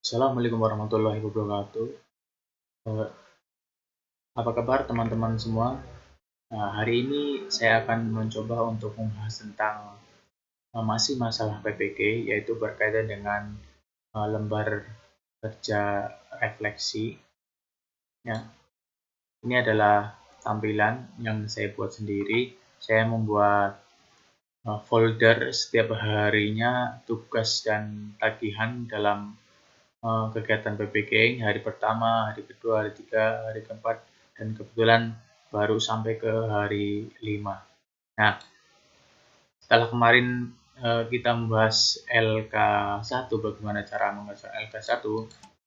Assalamualaikum warahmatullahi wabarakatuh. Eh, Apa kabar teman-teman semua? Nah, hari ini saya akan mencoba untuk membahas tentang masih masalah PPG, yaitu berkaitan dengan lembar kerja refleksi. Ya, ini adalah tampilan yang saya buat sendiri. Saya membuat folder setiap harinya tugas dan tagihan dalam kegiatan PPG, hari pertama, hari kedua, hari tiga, hari keempat, dan kebetulan baru sampai ke hari 5. Nah, setelah kemarin kita membahas LK1, bagaimana cara mengerjakan LK1,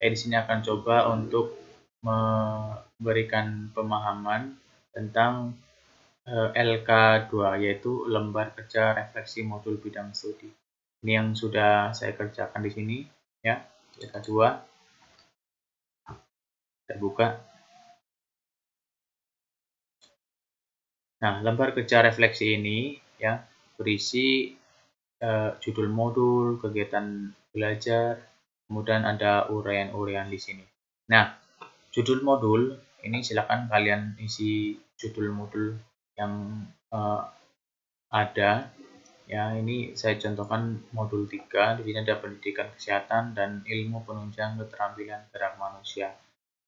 saya di sini akan coba untuk memberikan pemahaman tentang LK2, yaitu lembar kerja refleksi modul bidang studi. Ini yang sudah saya kerjakan di sini, ya. LK2 kita buka. Nah, lembar kerja refleksi ini ya berisi judul modul, kegiatan belajar, kemudian ada uraian-uraian di sini. Nah, judul modul ini silakan kalian isi judul modul yang ada. Ya, ini saya contohkan modul 3. Di sini ada pendidikan kesehatan dan ilmu penunjang keterampilan gerak manusia.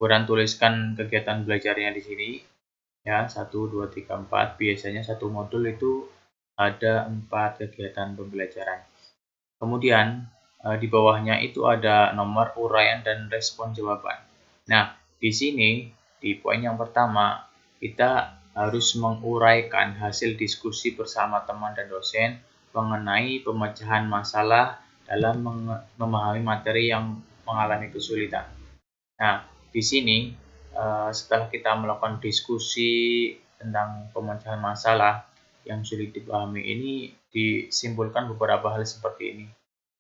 Kemudian tuliskan kegiatan belajarnya di sini. Ya, 1, 2, 3, 4. Biasanya satu modul itu ada 4 kegiatan pembelajaran. Kemudian di bawahnya itu ada nomor uraian dan respon jawaban. Nah, di sini di poin yang pertama kita harus menguraikan hasil diskusi bersama teman dan dosen mengenai pemecahan masalah dalam memahami materi yang mengalami kesulitan. Nah, di sini setelah kita melakukan diskusi tentang pemecahan masalah yang sulit dipahami ini, disimpulkan beberapa hal seperti ini.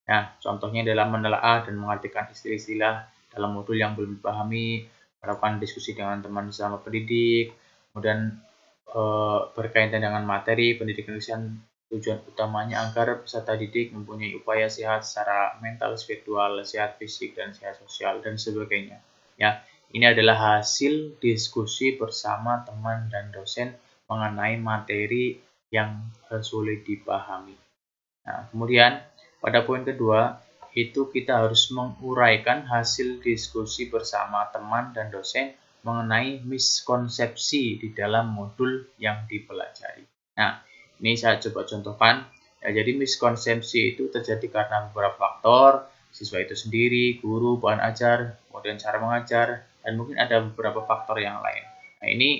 Nah, contohnya adalah menelaah dan mengartikan istilah-istilah dalam modul yang belum dipahami, melakukan diskusi dengan teman sesama pendidik, kemudian berkaitan dengan materi pendidikan kesehatan. Tujuan utamanya agar peserta didik mempunyai upaya sehat secara mental, spiritual, sehat fisik, dan sehat sosial, dan sebagainya. Ya, ini adalah hasil diskusi bersama teman dan dosen mengenai materi yang sulit dipahami. Nah, kemudian pada poin kedua, itu kita harus menguraikan hasil diskusi bersama teman dan dosen mengenai miskonsepsi di dalam modul yang dipelajari. Nah, ini saya coba contohkan. Ya, jadi miskonsepsi itu terjadi karena beberapa faktor, siswa itu sendiri, guru, bahan ajar, kemudian cara mengajar, dan mungkin ada beberapa faktor yang lain. Nah, ini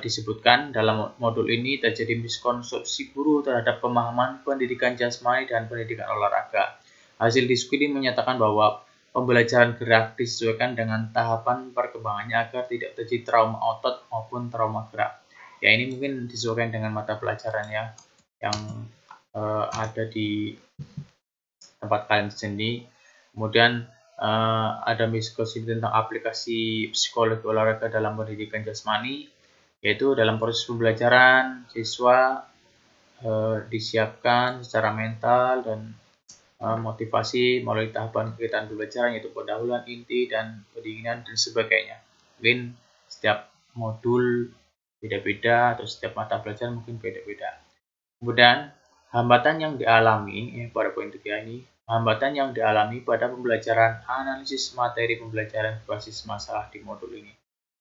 disebutkan dalam modul ini terjadi miskonsepsi guru terhadap pemahaman pendidikan jasmani dan pendidikan olahraga. Hasil diskusi ini menyatakan bahwa pembelajaran gerak disesuaikan dengan tahapan perkembangannya agar tidak terjadi trauma otot maupun trauma gerak. Ya, ini mungkin disesuaikan dengan mata pelajaran ya yang ada di tempat kalian sendiri. Kemudian ada miskonsepsi tentang aplikasi psikologi olahraga dalam pendidikan jasmani, yaitu dalam proses pembelajaran siswa disiapkan secara mental dan motivasi melalui tahapan kegiatan pembelajaran, yaitu pendahuluan, inti, dan pendinginan, dan sebagainya. Mungkin setiap modul beda-beda atau setiap mata pelajaran mungkin beda-beda. Kemudian hambatan yang dialami pada poin 3 ini, hambatan yang dialami pada pembelajaran analisis materi pembelajaran berbasis masalah di modul ini.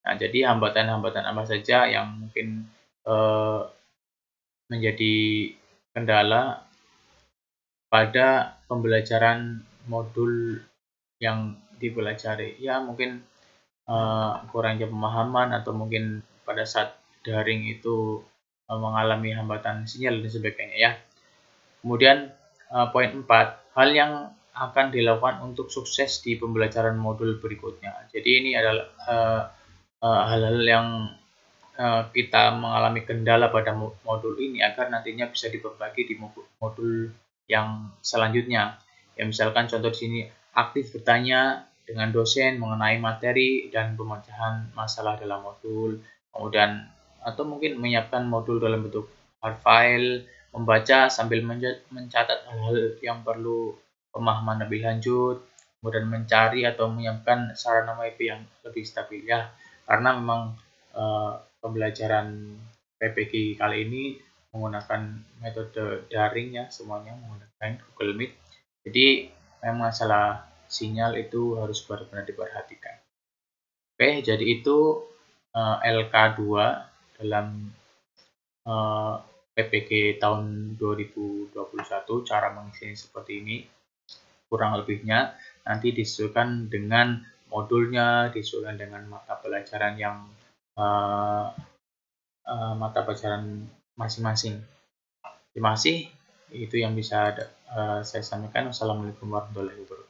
Nah, jadi hambatan-hambatan apa saja yang mungkin menjadi kendala pada pembelajaran modul yang dipelajari? Ya, mungkin kurangnya pemahaman, atau mungkin pada saat daring itu mengalami hambatan sinyal dan sebagainya ya. Kemudian poin 4, hal yang akan dilakukan untuk sukses di pembelajaran modul berikutnya. Jadi ini adalah hal-hal yang kita mengalami kendala pada modul ini agar nantinya bisa diperbagi di modul yang selanjutnya. Ya, misalkan contoh di sini, aktif bertanya dengan dosen mengenai materi dan pemecahan masalah dalam modul. Kemudian atau mungkin menyiapkan modul dalam bentuk hard file, membaca sambil mencatat hal-hal yang perlu pemahaman lebih lanjut, kemudian mencari atau menyiapkan sarana WiFi yang lebih stabil ya, karena memang pembelajaran PPG kali ini menggunakan metode daring ya, semuanya menggunakan Google Meet. Jadi memang masalah sinyal itu harus benar-benar diperhatikan. Oke, jadi itu LK2 dalam PPG tahun 2021, cara mengisinya seperti ini. Kurang lebihnya nanti disesuaikan dengan modulnya, disesuaikan dengan mata pelajaran yang mata pelajaran masing-masing. Terima kasih. Itu yang bisa saya sampaikan. Wassalamualaikum warahmatullahi wabarakatuh.